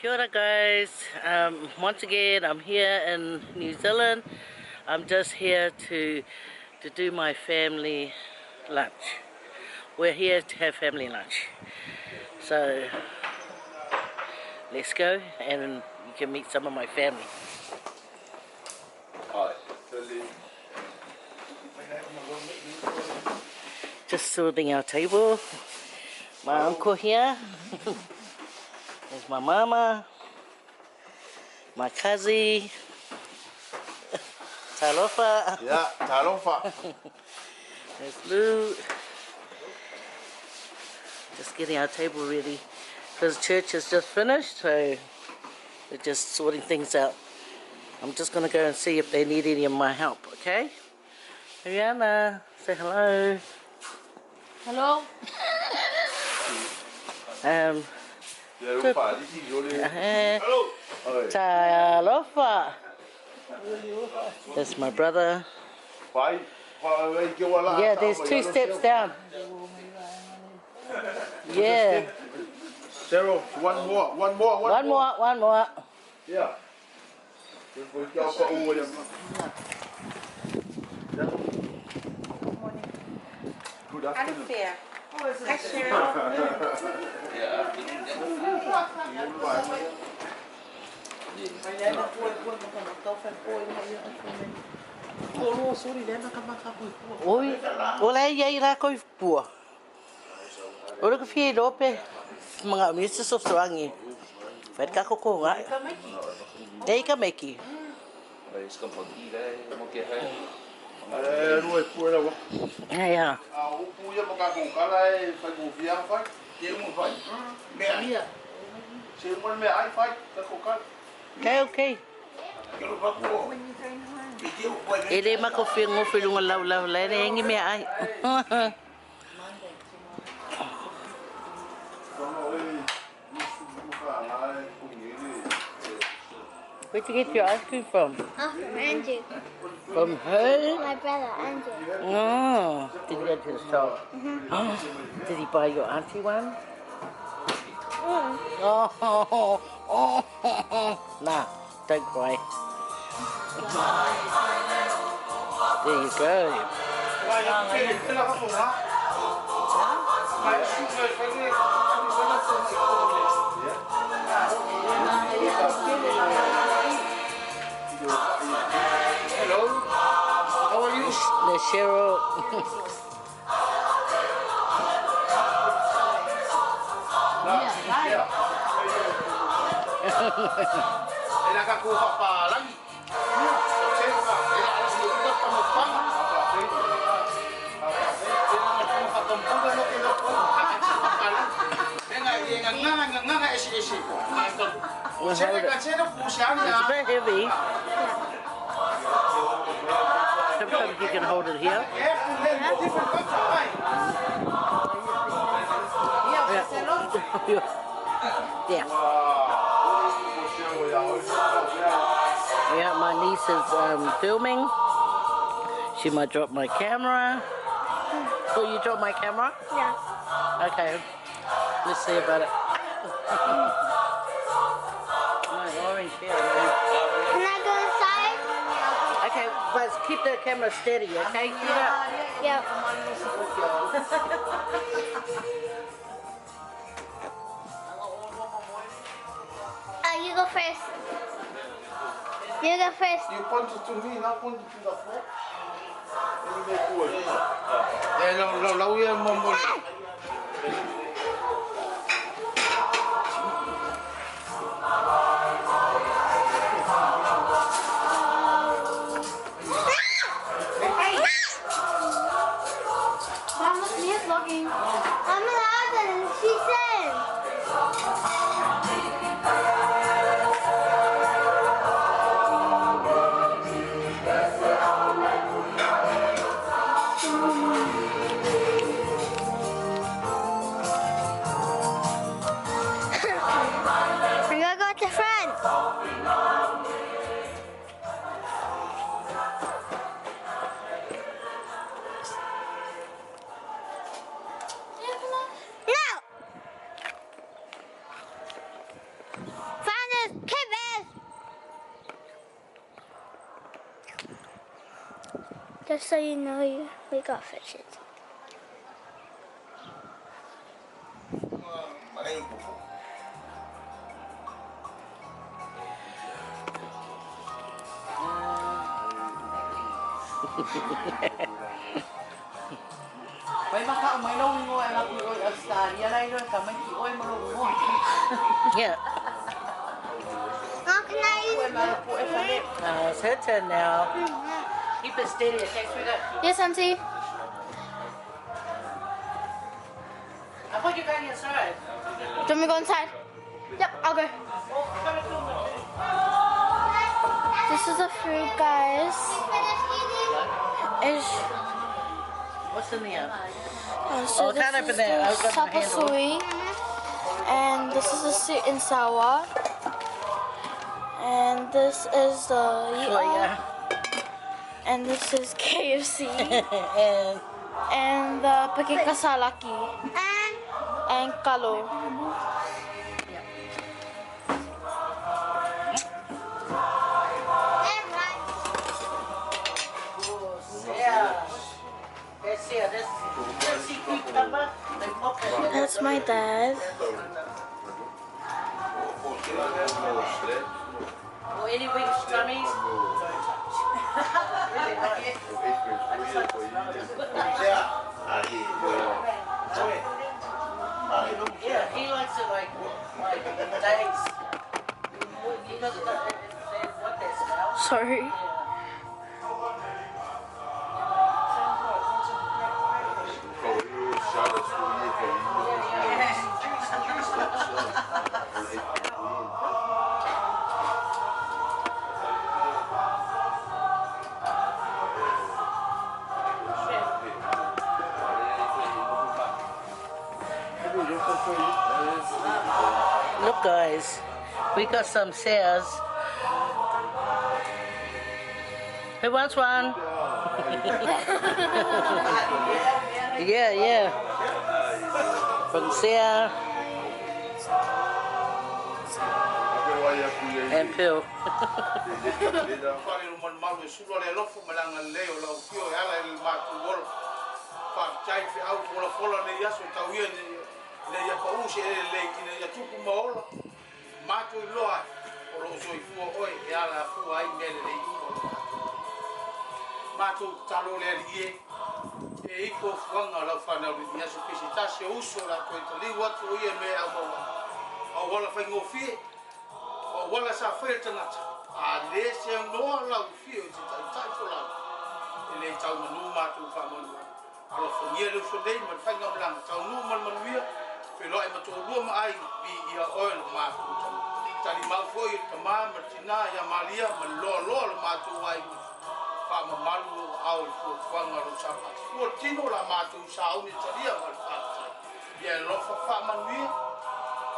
Kia ora guys, once again I'm here in New Zealand. I'm just here to do my family lunch. We're here to have family lunch. So let's go and you can meet some of my family. Just sorting our table. My uncle here. There's my mama, my cousin, Talofa. Yeah, Talofa. There's Lou. Just getting our table ready because church is just finished, so we're just sorting things out. I'm just gonna go and see if they need any of my help, okay? Rihanna, say hello. Hello. Talofa. That's my brother. Yeah, there's 2 steps down. Yeah. Zero, one more. Yeah. Good afternoon. Hi, Cheryl. Oi, olha aí lá coi pua. Ora que fie dope, mga misa so swangi. Fed ka ko nga. Dei ka meki. Nuôi pua đâu? Ja. Pua cho mga kung kalay phải ngủ viang phải. Tiếng một vậy. Mẹ đi à? Chứ con mẹ ai phải? Cái khổ cắt. Okay. Ele mako fingo filunga lau le ngi me ai. Where'd you get your ice cream from? From Andrew. From her? My brother, Andrew. Oh, did you go to the store? Did he buy your auntie one? Nah, don't cry. There you go. Hello. How are you? The Cheryl. Ila kakuha pa lang. It's very heavy. Sometimes you can hold it here. Yeah. Yeah, my niece is filming. She might drop my camera. Oh, you drop my camera? Yeah. Okay. Let's see about it. My orange hair. Can I go inside? Okay, but keep the camera steady, okay? Keep it. Yep. You go first. You go first. You point it to me, not point it to the floor. Lâu yên mồm mồm. Mom, look, Mia's vlogging. I'm allowed, she said. We're gonna go to the front. No! Just so you know, we got fishes. May maka may long ngo ang ako oi Australia lai rồi cả mấy chị oi mà long ngo. Yeah. Oh, can I use It's her turn now. Keep it steady, okay, sweetheart? Yes, Auntie. I thought you got inside. Do you want me to go inside? Yep, I'll go. This is the fruit, guys. It's What's in the oven? so Oh, this kind of is in there. I've the got the handle. sapasui, and this is the sweet and sour, and this is the Soya. and this is KFC, And and the pakikasalaki, and kalo. That's my dad. or any weak stomachs, don't touch. Really, like it. Yeah, he likes it like days. He doesn't what that smells. Sorry. Look, guys, we got some sales. Who wants one? Yeah. From Sarah and Phil. Iko fuanga la fana ni aso kisita se uso la ko tali watu ye me au wala fa ngofi o wala sa fa tanga a le se no la ufi o ta ta fola ele tau manu ma tu fa manu ala fo ye le fo dei ma fa ngam lang tau nu man man wi fe lo ma to lu ma ai bi ia oil ma tu tali ma fo i tama ma tina ya malia ma lo ma tu ai fa ma malu au fu fanga ro sa pa fu tino la ma tu sa u ni talia ma fa ye lo fa man wi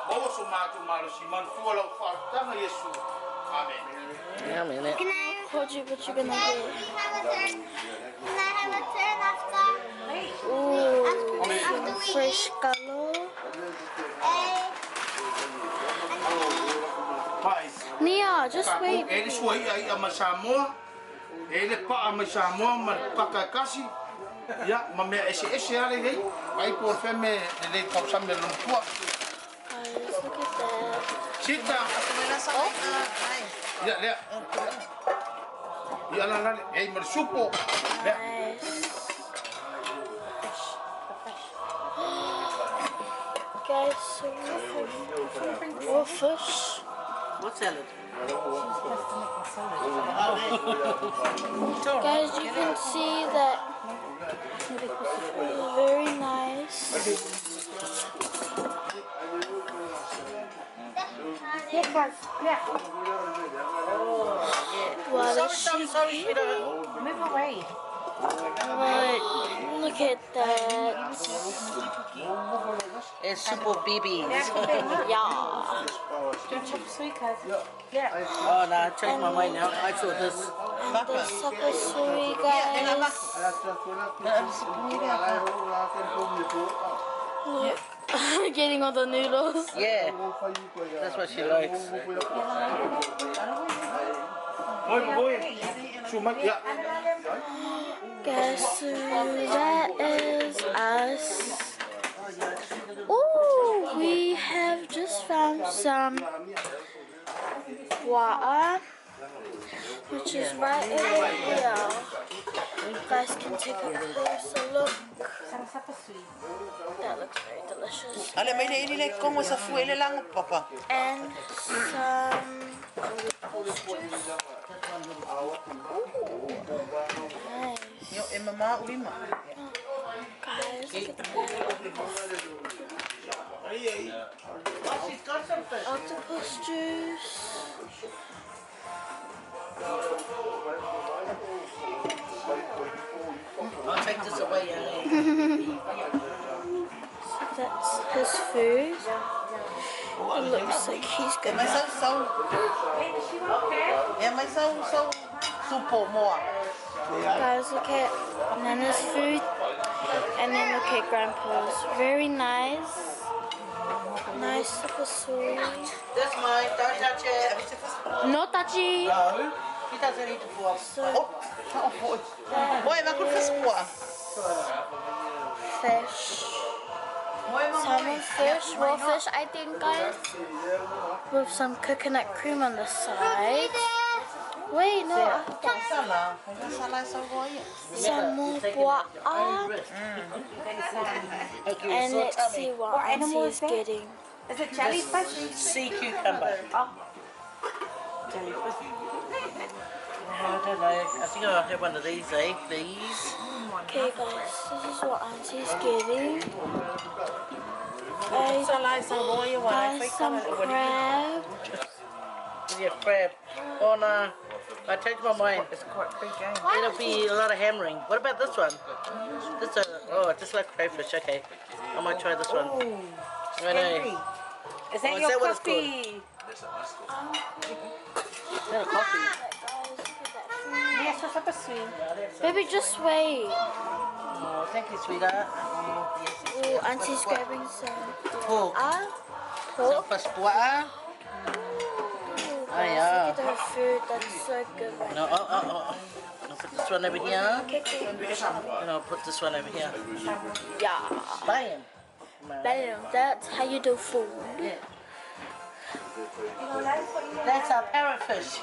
mo so ma tu ma lo si man fu la fa tanga yesu amen. Yeah, man. Can I? What you gonna do? Can I have a turn after? Ooh. After we Fresh color. Nia, just wait. Ele suai ai ama Samoa. Ele pa ama Samoa ma pakakasi. Ya, ma me ese ale dei. Vai por feme de kau sambil lumpua. Guys, look at that. Sita. Ya, ya. Ya la, ei marsupo. Ya. Nice. Guys, so more fish. What salad? Guys, you can see that it's very nice. Wow, Sorry, move away. look at that. It's super BBs. Yeah. Oh, no, I changed my mind now. I saw this. And the sapasui, guys. Look, getting all the noodles. Yeah, that's what she likes. Boy. Sumak ya. Guess who that is us. Ooh, we have just found some water, which is right over here. You guys can take a closer look. That looks very delicious. Ale may nainilay ko mo sa fuele lang papa. And some juice. Nice. Yo mama ulima. Guys, look at that. Octopus juice. I'll take this away, Ellie. So that's his food. It looks like he's May gonna. saw. May saw supo mo. Guys, look at Nana's food, and then look at Grandpa's. Very nice. Nice super sweet. That's mine. Don't touch it. No touchy. No. He doesn't eat the pork. So Boy, ma kun faspo. fish. Salmon fish, raw fish, I think, guys. With some coconut cream on the side. Wait, no. Sala. Sala sa boy. Some more guac. And let's see what Auntie is getting. Is it jellyfish? Sea cucumber. Oh. Jellyfish. I don't know. I think I'll have one of these, please. Okay, guys, this is what Auntie's getting. Sala sa boy. Guys, some crab. Yeah, crab. Oh no. I changed my mind. It's quite big game. It'll be a lot of hammering. What about this one? This just like crayfish. Okay, I might try this one. I know. Is that Oh, is your that what it's coffee? Is that a coffee? Yes, it's a sweet. Baby, just wait. Oh, thank you, sweetheart. Oh, yes. Ooh, Auntie's grabbing some Pork. pork. First water. Ooh, Oh, guys, yeah. look at her food. That's so good right No, now. I'll put this one over here. Okay. And I'll put this one over here. Yeah. Bam. Bam. That's how you do food. Yeah. That's our parrotfish.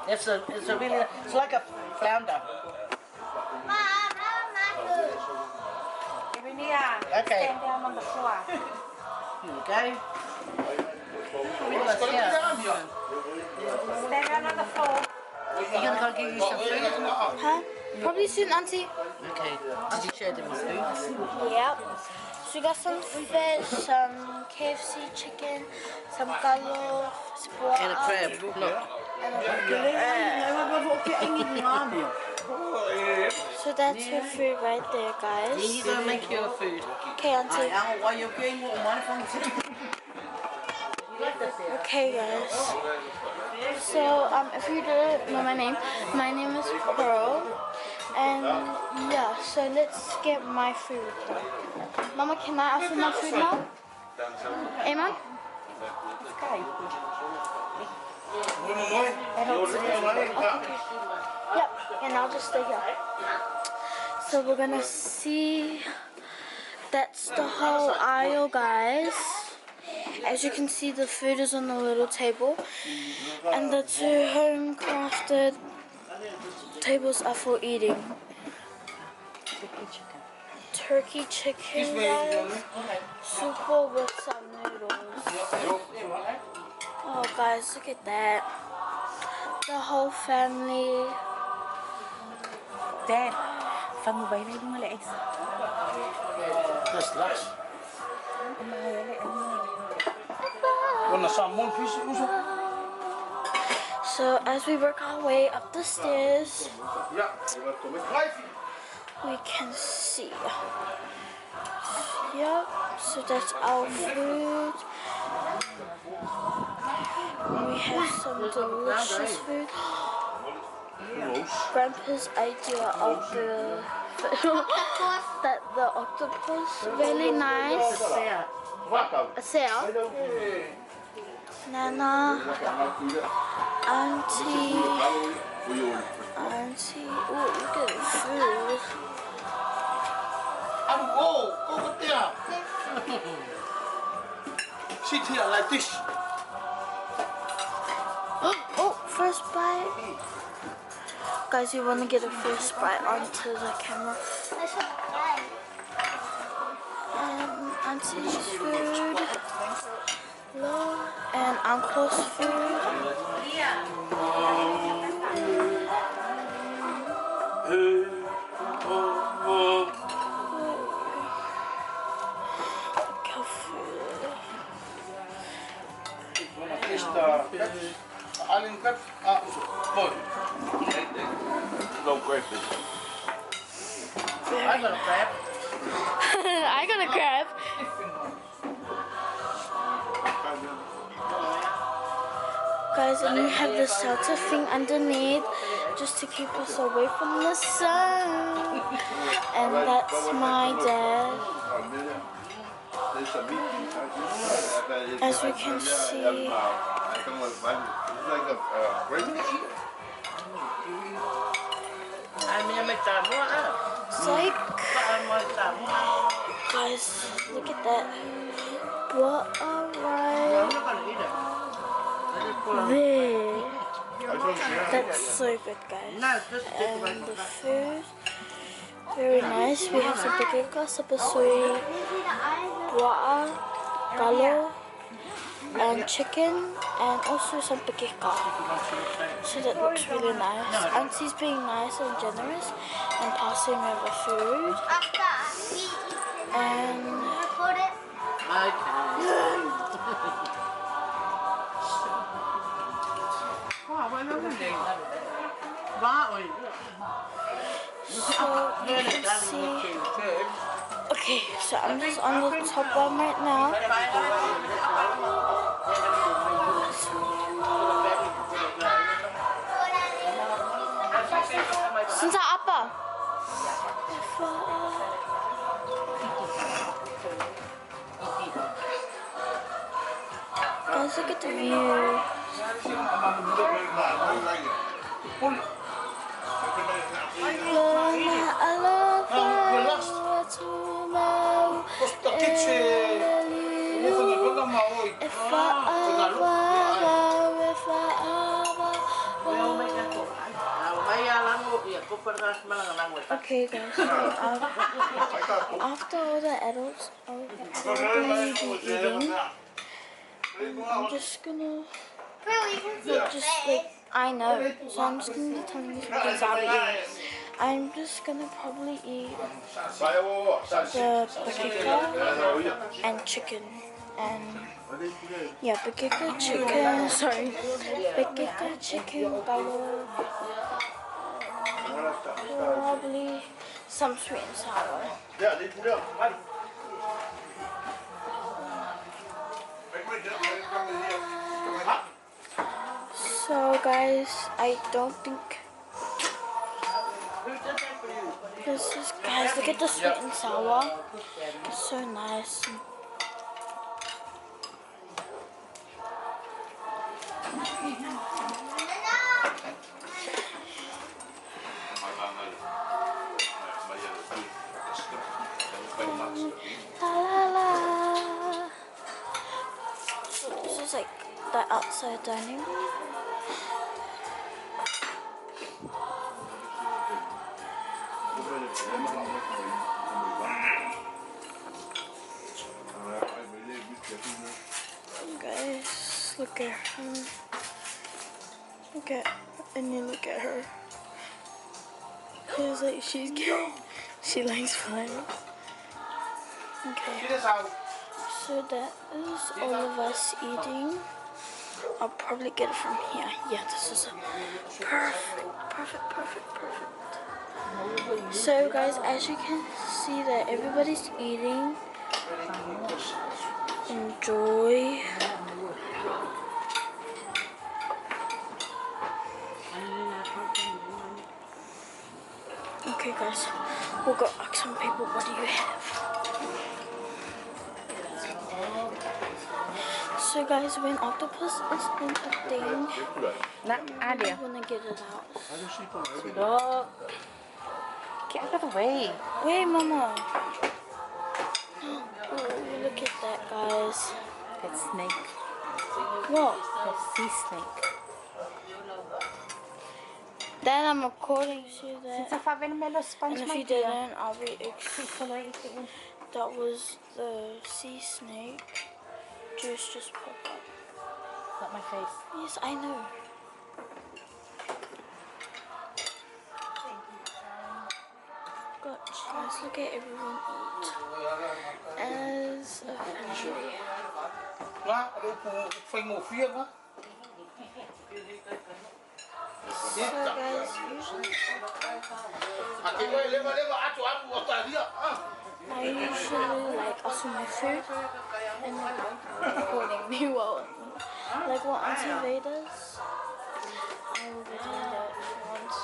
It's like a flounder. Okay. Stand down on the floor. Here we go. Stand down on the floor. You gonna go get you some food? Huh? Probably soon, Auntie. Okay. Did you share them with food? Yep. So we got some fish, some KFC chicken, some galo, And a crab. Look. So that's her food right there, guys. These are make your food. Okay, Auntie. Why you getting money from Okay, guys. So, if you didn't know my name is Pearl. And yeah, so let's get my food. Mama, can I ask for my food now? Amen? Yep, and I'll just stay here. So we're gonna see, that's the whole aisle, guys. As you can see, the food is on the little table, and the two home-crafted tables are for eating. Turkey chicken, guys. Super with some noodles. Oh, guys, look at that. The whole family. Dad, family bay đây đúng không Just lush. So as we work our way up the stairs, we can see. Yep, so that's our food. We have some delicious food. Grandpa's idea of the octopus, really nice. A sail. Nana, Auntie, Auntie. Oh, look at the food. I'm go over there. Sit here like this. Oh, first bite. Guys, you want to get a first bite onto the camera. Auntie's food. And Uncle's food. No crayfish. I got a crab. I got a crab. Guys, and we have the shelter thing underneath just to keep us away from the sun. And that's my dad. As we can see. Psych. Guys, look at that. What a ride. There. That's so good, guys. And the food, very nice. We have some pekeka, sapasui, bua'a, galo, and chicken, and also some pekeka. So that looks really nice. Auntie's being nice and generous and passing over food. And so you can see. Okay, so I'm just on the top one right now. Since Appa. Guys, look at the view. Okay, guys, so after all the adults will probably be eating, I'm just gonna, I know, so I'm just gonna be telling you some things I'll be eating. I'm just gonna probably eat the pakeka and chicken, and yeah, pakeka chicken, sorry, pakeka chicken, galo, probably some sweet and sour. So guys, I don't think this is, guys, look at the sweet and sour. It's so nice. La la la. So this is like the outside dining room. Guys, look at her. And you look at her. It's like she likes flying. Okay. So that is all of us eating. I'll probably get it from here. Yeah, this is a perfect. So guys, as you can see that everybody's eating. Enjoy. Okay guys, we'll go ask some people, what do you have? So guys, when octopus is in a thing, Nah, you wanna get it out. Look. Get out of the way. Wait, Mama. Oh, look at that, guys. That snake. What? That sea snake. Dad, I'm recording to that. Since I found a mellow sponge, And if my you dear. didn't, I'll be That was the sea snake. Juice just popped up. Not my face. Yes, I know. Gosh, let's look at everyone eat as a family. Ngā, alo po whai ngō whia ngā. So guys, usually A te koe lewa atu o taria. I usually like also my food and then recording me well. Like what Auntie Faye does, I will be doing that once.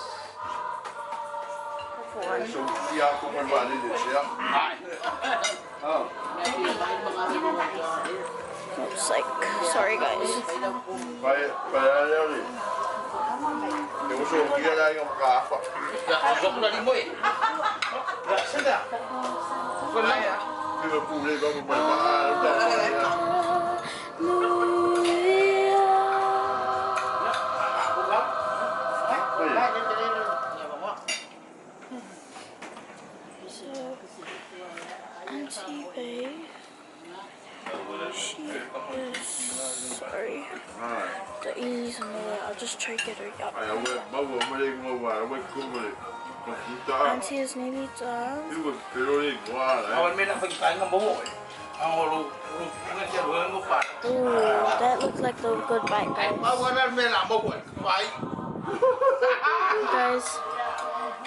It's like, sorry guys. So, Auntie Faye, she is sorry. The E's in the way. I'll just try to get her up. Auntie is nearly done. Ooh, that looks like the good bite, guys. Guys,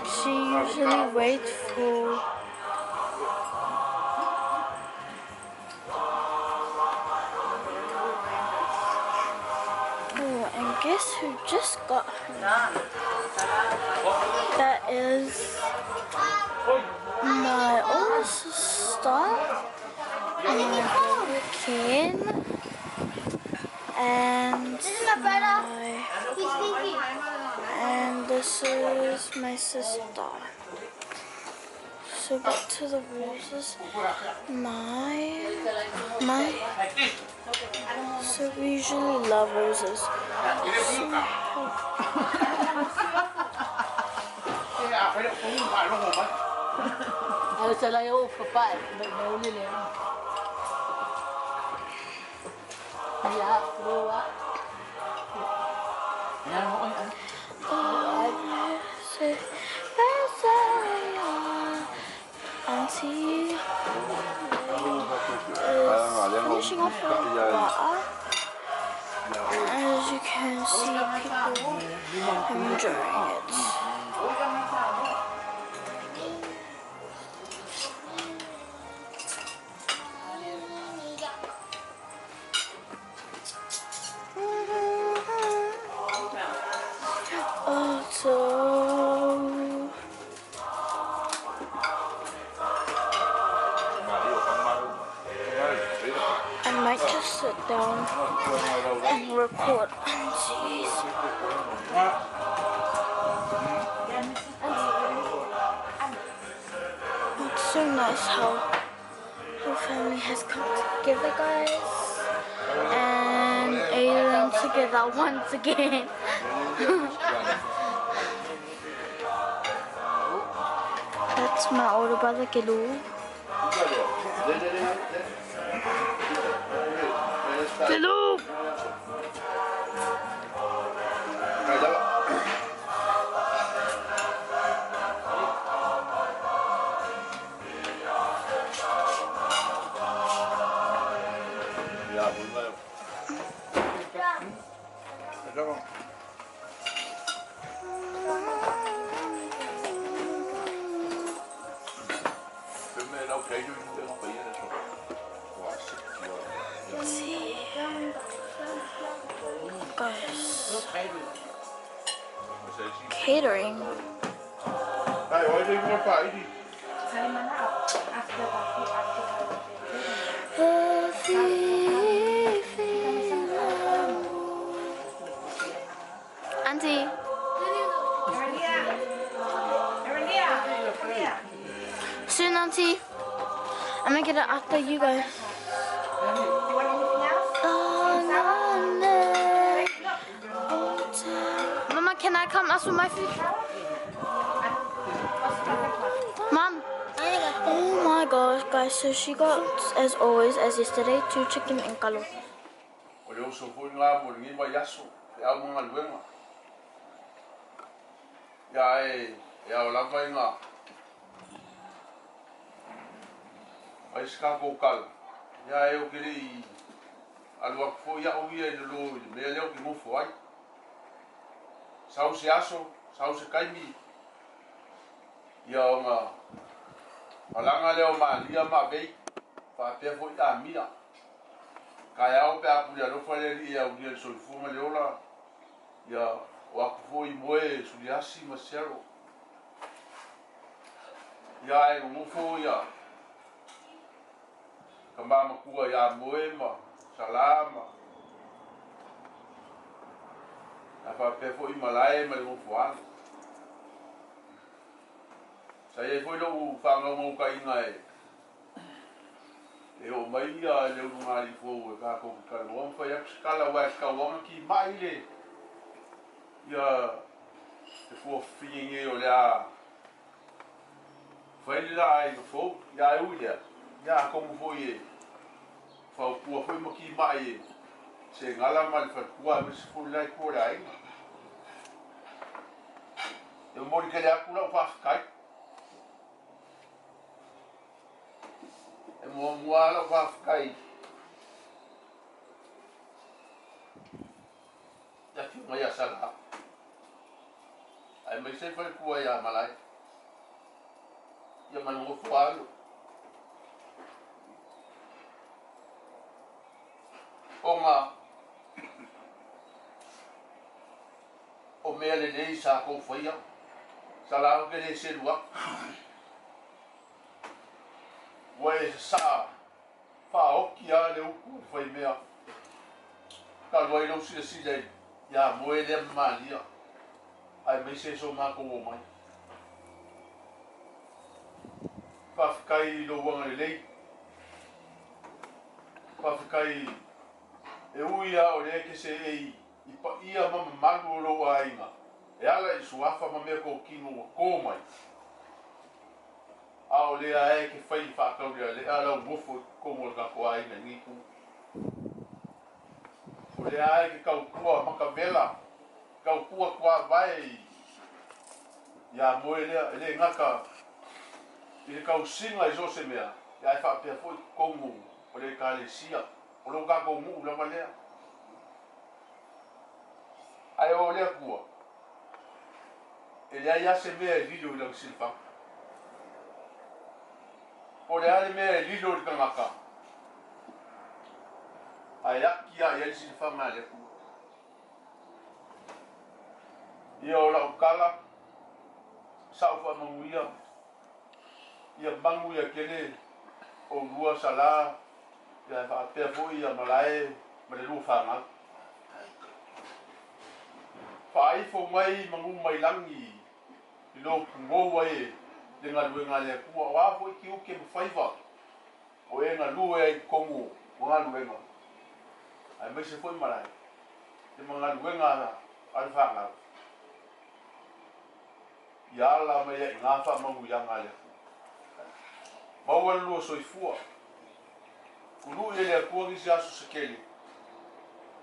she usually waits for. Oh, and guess who just got her? That is my older sister and my brother Ken, and this is my sister. So back to the roses. So we usually love roses. Ano sa layo, papa, nauli lang. Iya, luwa. Yan mo ay ano. Auntie is finishing off her water. As you can see, people enjoying it. So I might just sit down and record Auntie's. It's so nice how her family has come together, guys, and Aiden together once again. That's my older brother, Kelu. Kelu! See, guys, catering. Auntie. Soon, Auntie. I'm gonna get it after you guys. Mama, can I come ask for my food? Mom. Oh my gosh, guys. So she got, as always, as yesterday, 2 chicken and kalo. Oleh uso foi ngā mo ngi wa yaso, e au mga luenga. Ya o lava ngā. Ai ska ko kal. Ya e o kiri alua fo ya o ia no lo me leo ki mo fo ai. Sau se aso, sau se kaimi. Ya o ngā. Malanga leo ma lia ma vei. Fa pe fo ya mia. Kaya o pe apu ya lo fale ri ya o dia so fu ma leola. Ya o aku fo I moe su dia si ma sero. Ya e mo fo ya. Kamba makua ya moe ma salama. Apa pe fo I malai ma lo fo an. Saya foi lo fanga mo ka inga e o mai ia le ngari fo e ka ko ka lo fa ya skala wa ka wa ki mai le ia e fo finge o la foi la ai fo ya u ya como foi fa pu foi mo ki mai se ngala mal fa ku me se fo la ko la ai e mo ke la ku la fa kai e mo la fa kai ya fi mai sala ai me se fa ku ya malai ya man mo falo onga o me le dei sa ko foi ya sala o que le se lua Wai sa fa o ki a le uku foi mea ka wai lo si dei ya moe le malia ai me se so ma ko mai fa kai lo wanga le lei fa kai e uia o le ke se I pa ia mama malu lo ainga e ala I suafa ma me ko kino ko mai a o le a ke fai fa ka le ala bufo ko mo ka ko ai ni ku o le a ke ka ko ma ka vela ka ko vai ya mo le ngaka I ka usinga I so se mea ya fa pe foi ko mo o le ka le sia o lo ka ko mo la valea ai o le ku ele ya se mea video la silfa o le ale mea lilo di ngaka ai aki ya silfa ma le ku yo la kala sa fa manguia ia bangu ia kele o lua sala ia fa pe foi ia malai ma le lu fa nga fa ai fo mai mangu mai langi I lo ngo wai le nga lu nga le ku wa fo ki u ke faiva o e nga lu e kongu o nga lu nga ai me se foi malai te manga lu nga al fa nga ya la me nga fa mangu ya nga le Bawa lu so I fua. Kulu ele ku ngi sa su sekeli.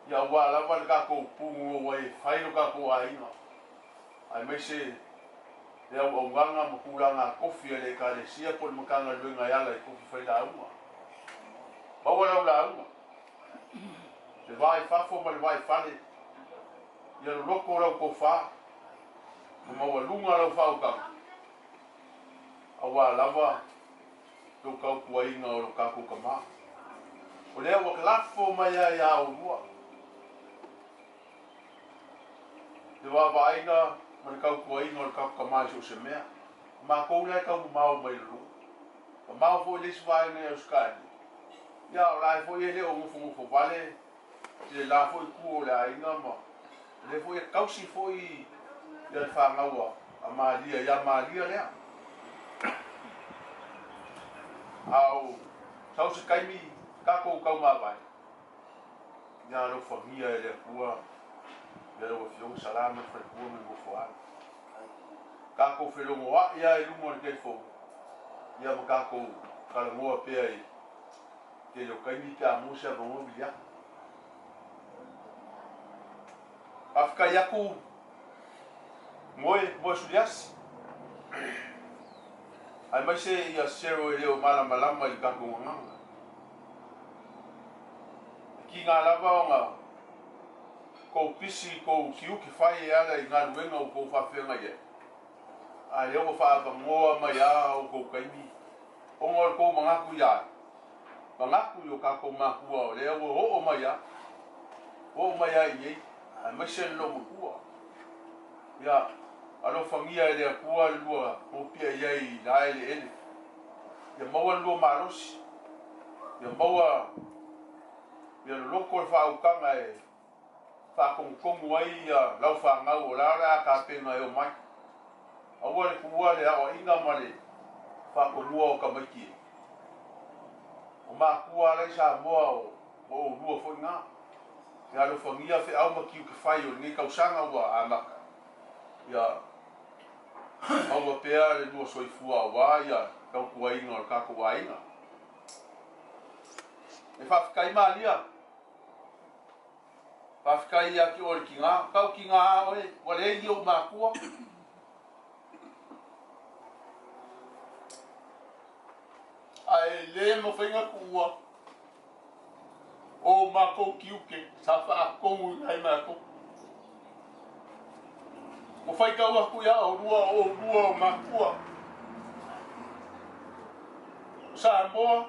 Ya wa la wa ka ko pungu wai fai no ka ko ai no. Ai me se ya o wanga mo kulanga kofi ele ka le sia por mo kanga lu nga ya la kofi fai la uma. Bawa la uma. Le vai fa fo ma le vai fa le. Ya lo loko la ko fa. Mo wa lunga la fa o ka. Awa lava to kau kuai nga o ka ku kama o le wa klafo mai ya o lua te wa vai nga man kau kuai nga o ka kama so se mea ma ko le ka ma o mai lu ma fo le svai ne o skani ya o la fo ye le o fu vale te la fo ku o la inga ma Le foi kausi foi ia whāngaua a Malia, ia Malia lea. Au, tau se kaimi kako kau mawai. Ia lo whangia e lea kua, ia lo whiong salama whai kua me gofoan. Kako whelongo wa ia e lumo le keifo. Ia ma kako kalangoa pea i te lo kaimi te amusa vango bilia. Afka yaku moe sulias. Ai mai se ia sero e leo malama i kako nganga. Ki ngā lava o ngā kou pisi, kou kiuki whai e ala i ngā ruenga o kou whawhenga ia. A leo o whaavangoa mai a o kou kaimi. O ngor kou mangaku ia. Mangaku i o kako makua o leo o mai a. O mai a i ei. Ai mai se lo makua. Ia, alo whangia e lea kua lua o pia iei la ele ele. Ia maua lua marosi. Ia maua ia loko e whaukanga e whakongongu ai ia lau whangau o lara ka penga e o mai. Aua le kua le ao inga male whakongua o ka maiki. O maa kua lai sa moa o rua fo ngā. Ia alo whangia whi au makiu ke whai o ngai kausanga ua a maka. Ia aua pea le lua soifua o wā ia kau kua inga o kako wā inga. E whawhikai maa lia. Whawhikai ia ki ore ki ngā. Kau ki ngā oe, wale i o maa kua. Ai le mo whainga kua. O mako kiuke, sa whaakongu ngai mako. O whaikau aku ia o rua o makua. Sa moa,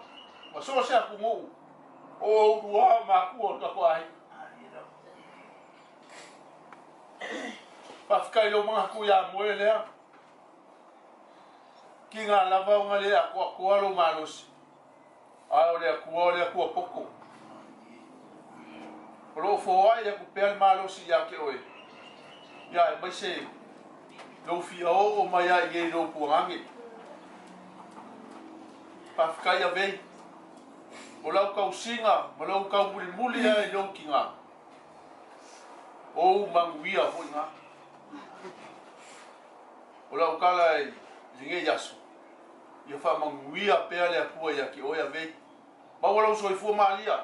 ma soa se aku ngou. O rua o makua ka koai. Whawhikai lo mga aku ia moe lea. Ki ngā lava o ngā lea kua lo marosi. Ai o lea kua poko. Ro foai ya ku pel malo si ya ke oe. Ya mai se lo fia o mai ya ye lo puangi. Pa kai ya vei. O lau kau singa, ma lau kau muli ya e lo kinga. O manguia fo nga. O lau kala e linge yasu. Ia fa manguia pe le pua ya ke oe vei. Ma wala so fu malia.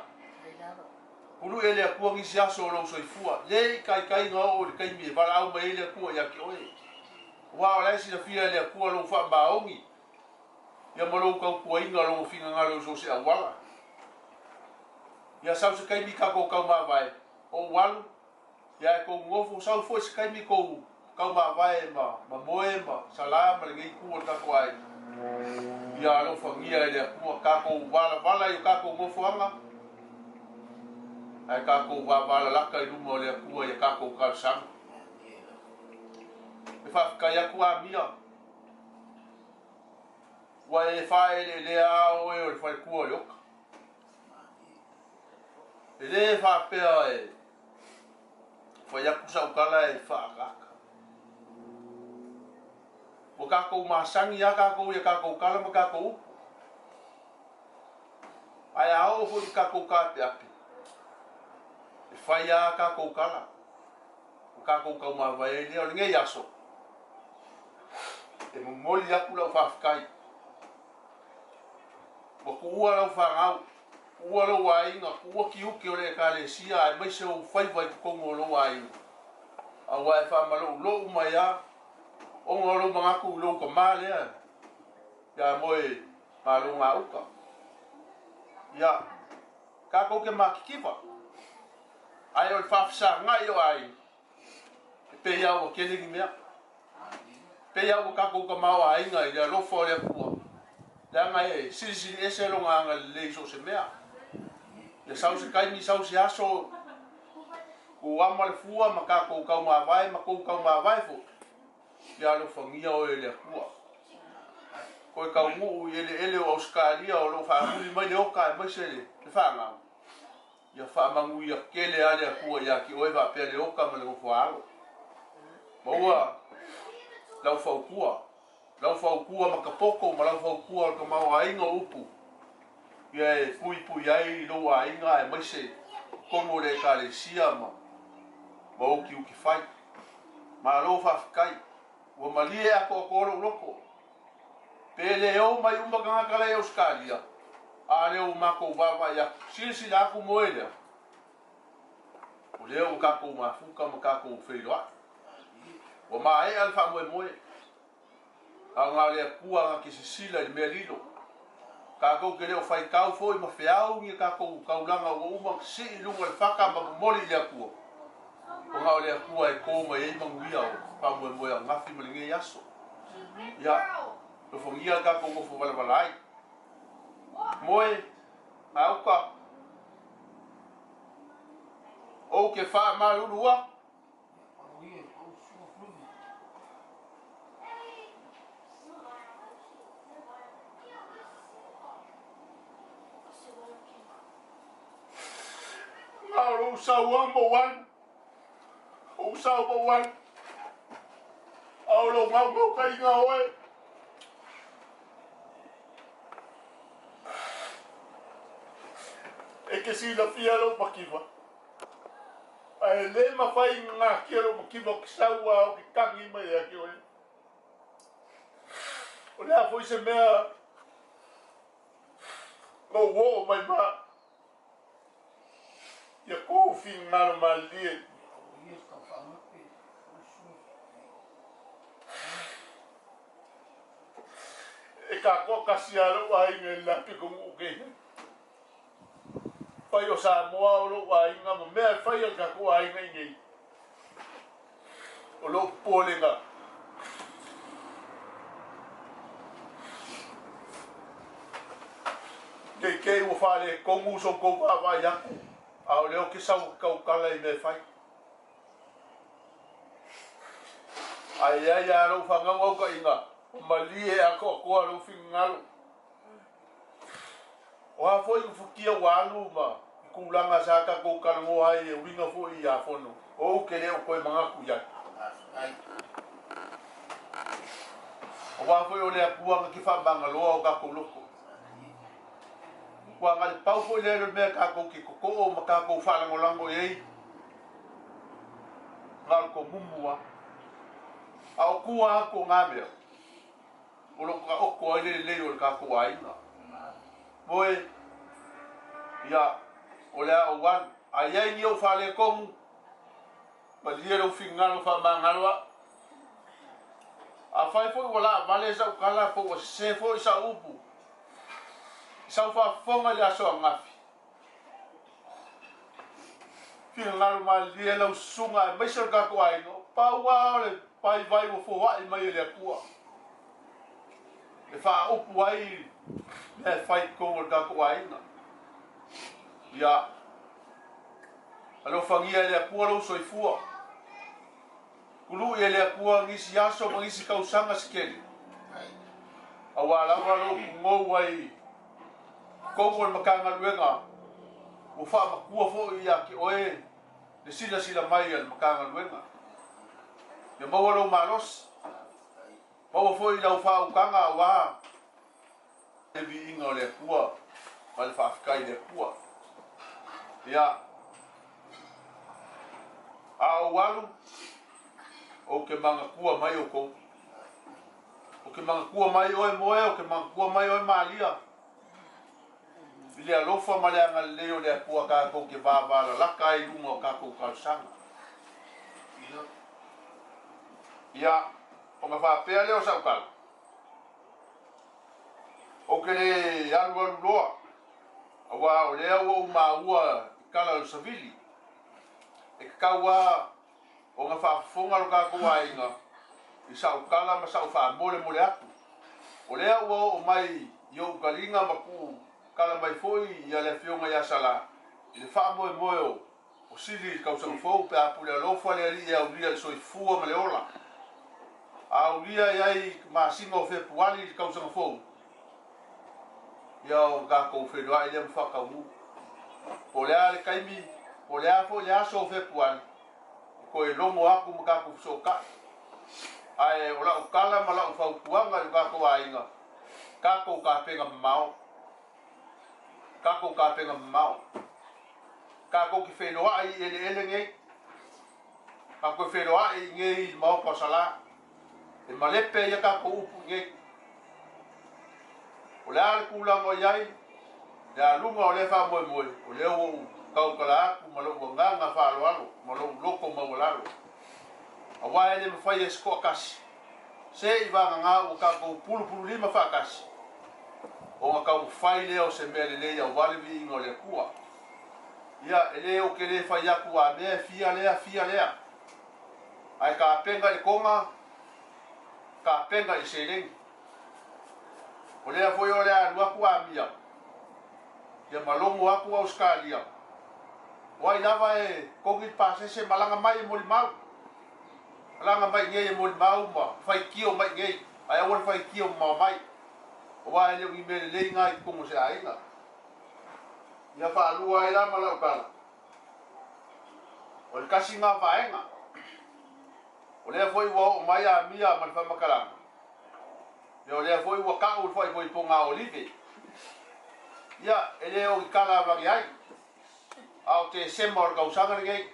Ulu ele a kua ngisi aso o lau soifua. Le kai ngā o le kaimi e wala au mai ele a kua ia ki oe. Wa o laisi na fia ele a kua lau wha maongi. Ia malau kau kua inga lau whinga ngā lau so se a wala. Ia sau se kaimi kako kau maa vai. O walu. Ia e kou ngofu sau fo se kaimi kou kau maa vai ma moe ma salama le ngei kua kako ai. Ia lau whangia ele a kua kako wala i o kako ngofu anga. Ai kako wawala laka i luma o lea kua ia kako kalsanga. E whawhikai aku a mia. Wa e whae le lea ao e o le whae kua le oka. E le whapea e whae aku saukala e whaakaka. Wa kako masangi a kako ia kako kala ma kako upu. Ai ao fo i kako kape api. E whai a kako kala. O kako kau mawai e lea o ngei aso. E mumoli aku lau whawhikai. Wa kuua lau whangau. Kuua lau ainga. Kuua ki uke o le ka le sia. E mai se o whaiwai kukongo o lau ainga. A wa e whamalo lou mai a. O ngā lau mangaku lou ka maa lea. Ia moe malo ngā uka. Ia. Kako ke makikiwa. Ai o whawhisa ngai o ai. E pe iau o kelingi mea. Pe iau o kako ka mau a inga i rea rofo o lea kua. Lea ngai e sirisiri ese longa anga le iso se mea. Ia sau se kaimi sau se aso. Ko ama le fua ma kako kau maa vai ma kou kau maa vai fo. Ia lo whangia o e lea kua. Ko e kau muu i ele o Australia o lo whaamuli mai le oka e mai se le whaangau. ia whaamangu ia kele ale a kua ia ki oe wa pere oka ma le whaalo. Maua, lau whaukua. Lau whaukua makapoko ma lau whaukua ka mau ainga upu. Ia e pui pui ai lo ainga e maise kongo le ka le sia ma. Ma uki uki whai. Ma lo whawhikai. Ua malie ako a koro loko. Pele o mai umakanga le Australia. A leo mako wawa ia sisi la aku moelea. O leo kako mafuka ma kako whairoa. Ua mae alfa moe moe. A ngā lea kua ngā ki sisila i mea lilo. Kako ke leo whai kau fo i ma whiau ngi kako kaulanga ua umak si i lunga le whaka ma moli lea kua. O ngā lea kua e kōma e imanguia o pa moe moe a ngafi malinge i aso. Ia, lo whangia kako ngofo wala wala ai. Moe, auka. O ke wha marurua. Ngaro usau ambo wan. Usau ambo wan. Aulo ngau kai ngā oe. E ke sila fia lo makiwa. Ai le ma fai ngā kia lo makiwa ki saua o ki kangi mai a ki oe. O lea foi se mea lo wo mai ma. Ia kou fi ngalo ma lie. E ka kua kasi alo ai nge lapi kongu uke. Pai o sa moa o lo wa inga mo mea fai al ka kua ai ngai ngai. O lo polenga. Kei o whare kongu so kou wa yaku. A o leo ki sau kau kala i me fai. Ai ai a lo whangau au ka inga. O malie a koa lo whingalo. O ha foi ufukia walu ma. Kulanga sa ka kou karango ai e winga fo i a fono. O ke leo koe mangaku ia. O ha foi o lea kuanga ki whabanga loa o ka kou loko. Kua ngali pau foi lero mea ka kou ki koko o ma ka kou whalango lango ei. Ngal ko mumua. A o kua ako ngā mea. O loko ka oko ai leo le ka kou ainga. Moe, ia, o lea o wan, a iai ni o whale kongu, ma liero whingalo whamangaloa. A whai fo wala vale sa ukala po o se fo isa upu. Sa ufa fonga le aso a ngafi. Whingalo ma lielo sunga e maisar kako aino, pa ua ole pai vai o fo wai mai le kua. E wha upu ai, me whai kongo kako aina. Ia, alo whangia lea kua lau soifua. Kulu ia lea kua ngisi aso ma ngisi kausanga sikeli. Awa lawa lau ngou ai kongo makanga luenga. Ufa makua fo ia ki oe le sila mai al makanga luenga. Ia maua lau malos. Maua fo i lau wha ukanga awa. Ebi inga o lea kua. Male whaafikai lea kua. Ia, a walu o ke manga kua mai o kou. O ke manga kua mai o e moe, o ke manga kua mai o e malia. Ili a lofa ma lea ngal leo lea kua ka kou ke vāwala laka i lunga o ka kou kalsanga. Ia, o me whapea leo sa ukala. O ke le alu loa. Awa o lea o maua kala o savili. E kaua o nga whaafonga lo ka kua inga. I sa ukala ma sa ufa mole mole atu. O lea ua o mai i o ukalinga ma ku kala mai foi i a le fionga i asala. I le wha moe moe o sili kausang fau pe apu le alofa le ali e au lia soi fua ma le ola. Au lia iai ma singa o fepuali kausang fau. Ia o ka kou whenua i le mwhaka mu. O lea le kaimi, o lea fo lea so fe puani. Ko e longo aku maka ku so ka. Ai o la ukala ma la ufau puanga i kako ainga. Kako ka penga mau. Kako ka penga mau. Kako ki whenua ai ele ngei. Kako whenua ai ngei mau pasala. E malepe ia kako upu ngei. O lea le kulango iai. Lea lunga o le wha moe moe. O lea o kau kala aku malo nganga wha alo alo. Malo loko mawalalo. A wae le mawhai e sko akasi. Se i wanga ngā o kako pulu lima wha akasi. O ngā kau whai leo se mea le lea walewi ingo le kua. Ia e leo ke le whai aku a mea fia lea. Ai ka penga i konga. Ka penga i selengi. O lea foi o lea luaku a mia. Ia malongo aku au skalia. Wai lava e kongi pasese malanga mai e moli mau. Malanga mai ngei e moli mau ma. Whai kio mai ngei. Ai awal whai kio ma mai. O wai leo i mele lei ngai kongo se ainga. Ia wha alua e la malau kala. O le kasi ngā vaenga. O lea foi wa o mai a mia man whamakaranga. Ia o lea foi wa kau foi po ngā olive. Ia e leo i kala wangi ai. Au te sema o kausanga ngei.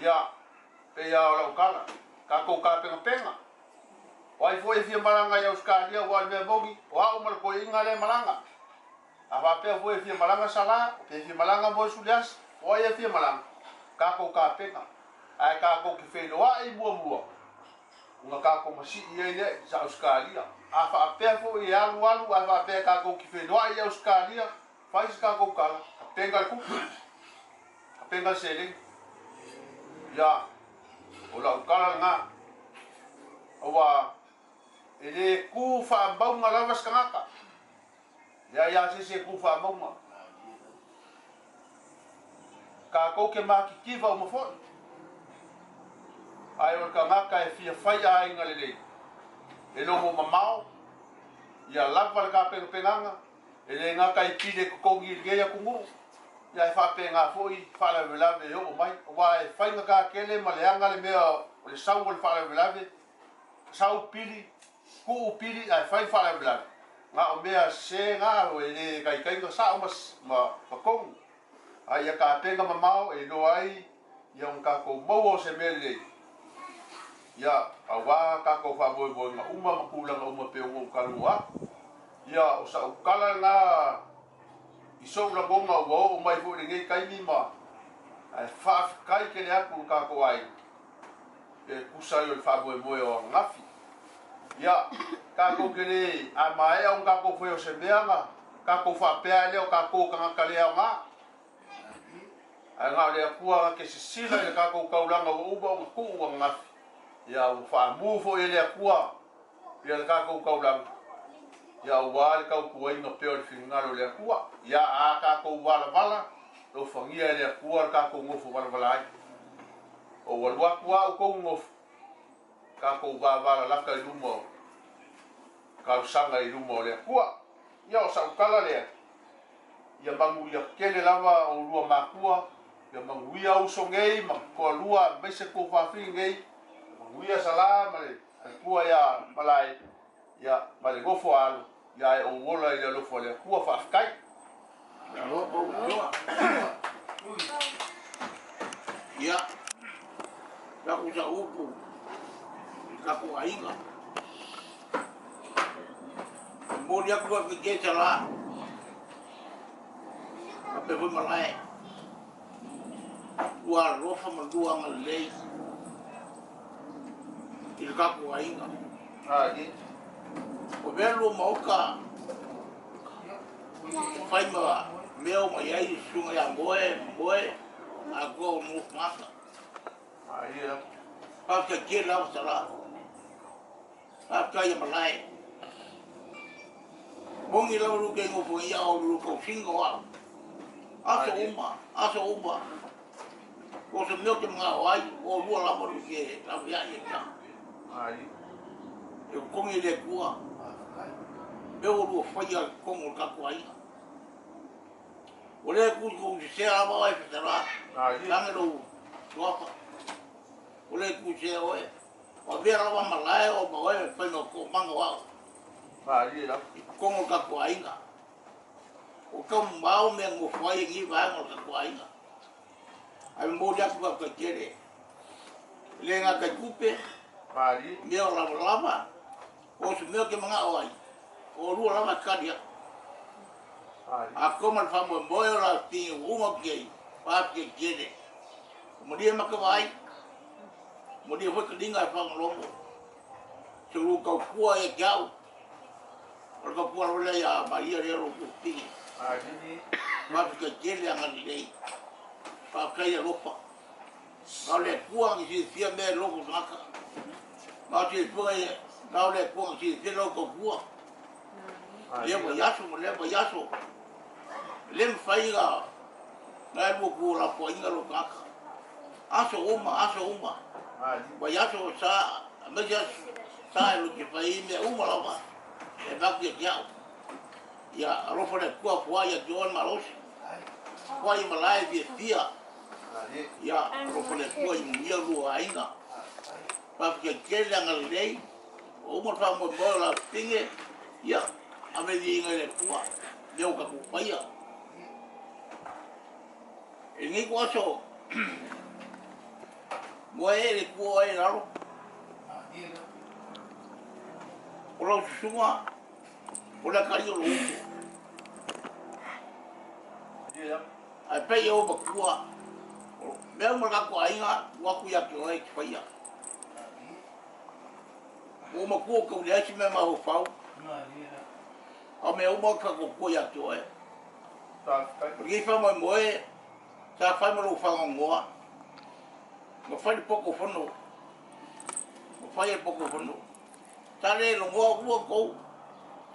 Ia pe ia o lau kala. Kako ka penga. Wai foi fia maranga i Australia wai mea bongi. O au malako inga le maranga. Apa pe foi fia maranga sala. Pe fia maranga mo sulias. Wai e fia maranga. Kako ka penga. Ai kako ki whenua i mua. Unga kako masi i ele sa Australia. Afa pe foi i alu. Afa pe kako ki whenua i Australia. Fais kako kala. Penga kuku. Penga seling. Ya. Ola kala nga. Awa ele ku fa mbau ngalawas kangaka. Ya se ku fa mbau ma. Kako ke maki kiva o mafo. Ai o kangaka e fia fai ai ngalele. E longo mamau. Ya lava ka penganga. Ele ngaka i pide ko kongi ngeia kungu. Ya fa penga foi fala velave yo mai. Wa e fai ngaka kele maleanga le mea o le sau o fala velave. Sau pili ku pili ai fai fala velave. Nga o mea se nga o ele kai ngo sa mas ma kong. Ai ka penga mamau e do ai ya un ka ko mo se mele. Ya awa ka ko fa boy nga uma makula nga uma pe o kalua. Ya o sa ukala nga iso la bonga o mai fo ngai kai mi ma. Ai fa kai ke le aku ka ko ai. E kusa yo fa boy o ngafi. Ya ka ko ke le a mai o ka ko foi o se meanga. Ka ko fa pe ale o ka ko ka ka le nga. Ai nga le akua ke se sila le ka ko kaulanga o uba o ku o ngafi. Ya o fa mu fo ele akua. Ya ka ko kaulanga. Ya wale kau kuai no peor fingalo le akua. Ya aka ko wala do fangia le akua ka ko ngofo wala. O walwa kua ko ngof. Ka ko wala la ka lumo. Ka sanga i lumo le akua. Ya o sa kala le. Ya bangu ya kele lava o lua makua. Ya bangu ya usongei ma ko lua bese ko fa fingei. Bangu ya salama le. Akua ya malai. Ya male gofo alu. Ya o wola ile lo fole ku fa kai ya la ku sa upu ka ku ainga mo ya ku ke chala ape bo malai wa ro fa ma dua ngalei il ka ku ainga di o velo mauka fai ma meu mai ai sunga ya boe agora no mata aí a que lá sala a que malai bom ir lá no que no foi ya o no cinco a so uma o se meu que não ai o lua lá por que a viagem já aí eu com ele cua eu não foi como o cacoai Ole ku se ala mai fetara. Tange lo tuapa. Ole ku se oe. O vera wa malai o ma oe pe no ko manga wa. Kongo ka ko ainga. O ka mau me ngo foi ngi va ngo ka ko ainga. Ai mo dia ku ka kere. Le nga ka kupe. Me o lava. O su me ke manga oai. O ru lava ka dia. Ako man fa mo moyo la ti uma ke. Pa ke kere. Mo dia ma ka vai. Mo dia foi que dinga fa longo. Se lu ka kuwa e gau. O ka kuwa le ya Maria le ro ku ti. Ma ke kere anga ni. Pa ka ya lopa. Ka le kuwa ngi si me logo ngaka. Ma te foi ka le kuwa ngi si logo kuwa. Le mo yaso. Le fai ga. Na mo ku la po inga lo ngaka. Aso uma. Wa yaso sa meja sa lo ke fai me uma la ba. E ba ke ya. Ya rofo le kuwa po ya John Maros. Kuwa i malai vi fia. Ya rofo le kuwa i mia lu ainga. Pa ke kele ngal lei. O mo fa mo la pinge. Ya ame di ngal kuwa. Deu ka ku paia. E ngi ko so. Mo e ko e raro. Ora suma. Ora kari lo. Ai pe yo ba kuwa. Me mo ka ko ainga, wa ku ya ki oi paia. O mo ko ko le chi me ma ho fau. O me o mo ka ko ya ki oi. Porque fa mo e sa fa mo lo fa ngoa. Mo fa pouco fono. Mo fa pouco fono. Tare lo ngoa ko.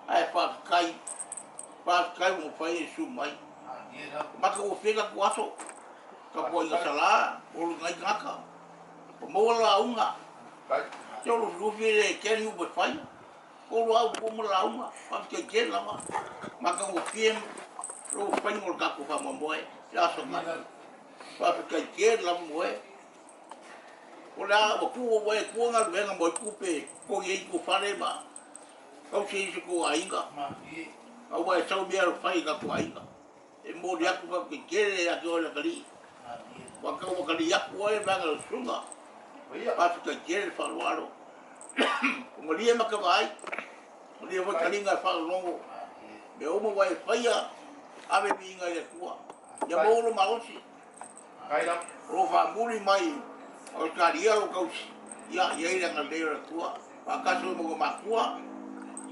Ai fa kai. Fa kai mo fa su mai. Ma ko fica ko aso. Ka po i sala, o ngai ngaka. Mo la unga. Yo lo fire ke ni bo fai. Ko lo ko mo la unga. Pa ke la ma. Ma ka o fiem. Lo fai mo ka ko fa mo moe. Ya so ma. Pa ke la moe. Ola ku o e ku nga venga mo ku pe ko ye ku fare ba ko se ko ainga au wa sa bia fai ka ku ainga e mo dia ku ke kere ya ko la kali wa ka o kali ya ku e ba ga sunga pa ke kere fa walo mo dia ma ka vai mo dia mo kali nga fa longo me o mo wa fai ya ave bi nga le ku ya mo lo ma osi ai la ro fa muri mai o karia lo kausi ya ia nga le tua pa ka so mo ma kuwa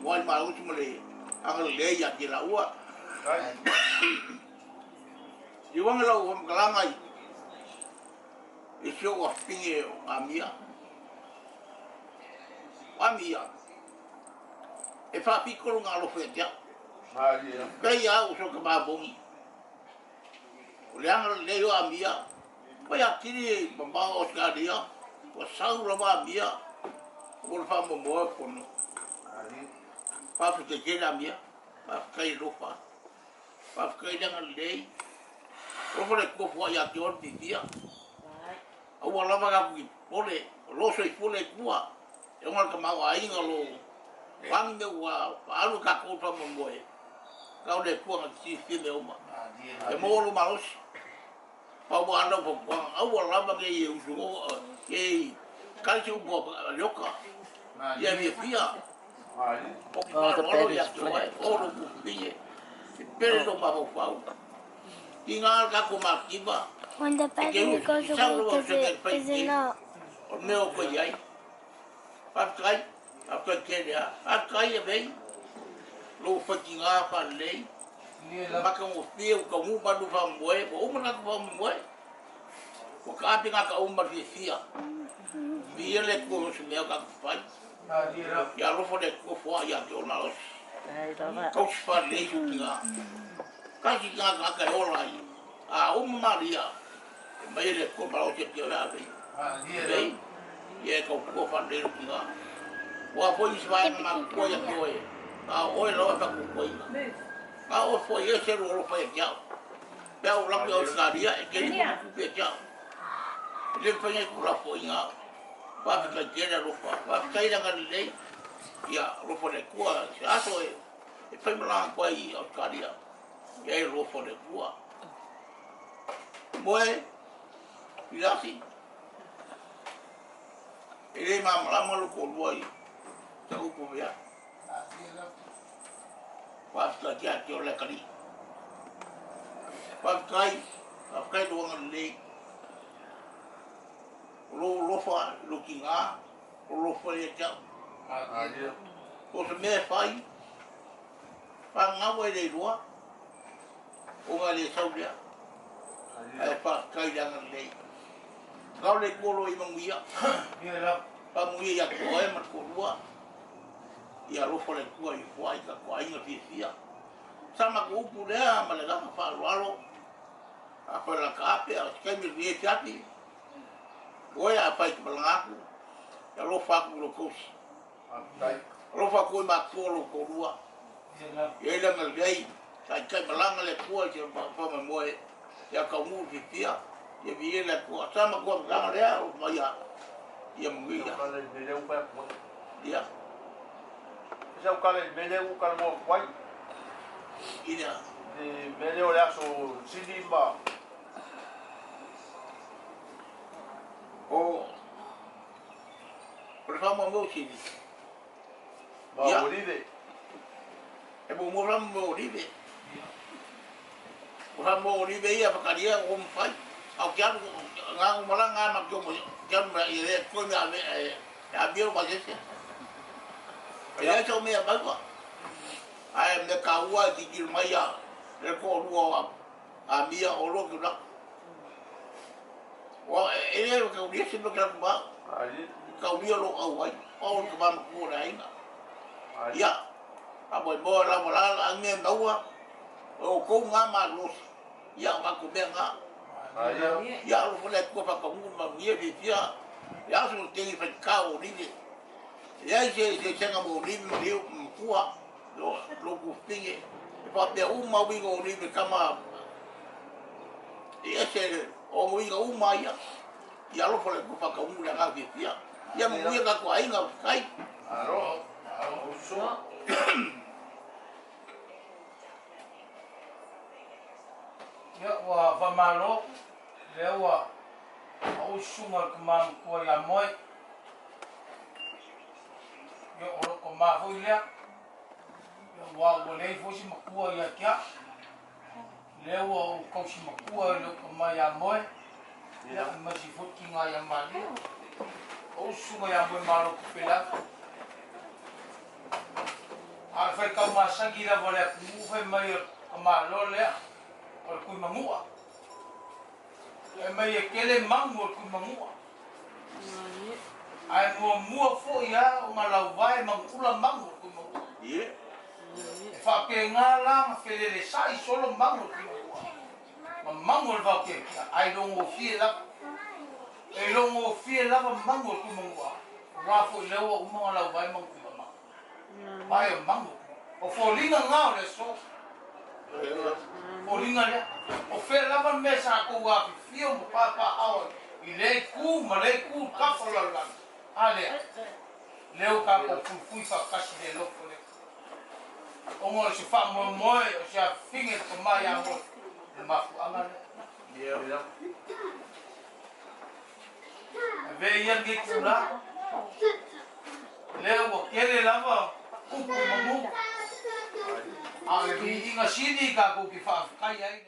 mo ma o mo le ang le ya ki la ua i wanga lo mo kalanga i sio wa pinge amia e fa piccolo nga lo fe ya kai ya o so ka ba bongi o le ang le yo amia Pai akiri mama o skadia, o sau lava mia, o fa mo mo kono. Pa ke kela mia, pa kai rofa. Pa kai dengan lei. O le ko fo ya ki or dia. O lava ga ki pole, lo so i pole kua. E ngol ka mau ai ngalo. Wang me wa, alu ka ko fa mo mo e. Ka o le kua ki si me uma. E mo lo malos. Pau ana po au lava ke eu jogo ke calcio bo loka ya mi fia o ya o lo pille pero no pa pau tinga ka ko makiba When the battery goes away, is it not? O meu ko yai pa kai ke ya a kai bem lo fa tinga pa lei maka mo fio ko mu pa do fa moe o mo na ko moe o ka pinga ka o ma fia via le ko se me ka fa ya lo fo de ko fo ya jo na lo ko fa le ju pinga ka ki ka o la a o maria mai le ko pa o ke la ve ye ko fa le pinga wa fo i swa ma ko ya ko e a o lo ta ko ko a o foi esse o foi aqui Bel la ko skaria e ke ni ku pe ja. Le penga ku la fo inga. Pa ka kera ro pa ka ira ga le. Ya ro fo le ku a so e pe mala ko ai skaria. Ya ro fo le ku. Moe Pilasi. Ele mama la mo ko luai. Sa ku ya. Pa ka ja ke le kali. Pa kai do ngal le. Lo fa looking a lo fa le ja. Ko se me fai. Pa nga we le roa. O nga le sau dia. Ai pa kai da ngal le. Kau le ko lo i manguia. Pa muia ya ko e ma ko roa. Ia lo fa le ko i fai ka ko ai ngi fia. Sama ko pu le ma le ga fa lo. Apa la ka pe a kai mi le tiati. Oi a pai ke langaku. Ya lo fa ku lo ko. Lo fa ko ma ko lo ko roa. Ye la ngal dei. Kai balanga le ko je pa ma moe. Ya ka mu ki tia. Ye vi le ko sama ko ga le o ma ya. Ye mu ya. Ya. Sa o kale mele u kale mo kwai. Ina. Di mele o la so sidimba. O. Por favor, mo sini. Ma olive. E bo mo ram mo olive. Ora mo olive ia pa karia o mo fai. Au kia nga mala nga ma ko mo. Kia ma ile ko na me a bio ba je. Ya cho me ba ko. Ai me ka ua di ki mai ya. Le ko ruo a mia o lo ko na. Wa ele ko dia sin lo ka ba. Ali. Ka dia lo au ai. O ko ba ko na ina. Ya. A bo la ang me dawa. O ko nga ma lo. Ya ma ko be nga. Ya lo le ko pa ko ma ye bi ya. Ya so te ni fa ka o ni. Ya je nga mo ni mi kuwa. Lo ku pinge. Pa pe ma wi go ni kama. Ya se o wi go ya. Ya lo le ko pa ko mu nga bi ya. Ya mo wi ga ko ai nga kai. Aro. So. Ya wa famalo lewa au sunga kemam ko ya moi yo oro ko ma foi le yo wa le fo si makua ya kia lewa ko si makua lo ko ma ya moi ya ma si fo kinga ya mali au sunga ya moi malo ko pela a fa ka ma sangira vole ku fe mai ko ma lo le o kui mamua. E mai e kele mangu o kui mamua. Ai mua fo ia o malau vai mangula mangu o kui mamua. Ie. E whake ngā langa whele le sai solo mangu o kui mamua. Ma mangu o whake ai longo fie lava. E longo fie lava mangu o kui mamua. Wafo i lewa umanga lau vai mangu kui mamua. Vai o mangu. O wholinga ngā o le so. O ringa le, o whea lava mesa ko wapi fio mo papa awa i le ku ma le ku kawhala lana. A lea, leo ka ko fui whakasi le loko le. O ngō si wha moe moe o si a whinge ko mai a mo le mafu anga le. Ve ia nge kura, leo o kere lava kupu mamu. A le inga sini ka ko ki wha kai ai.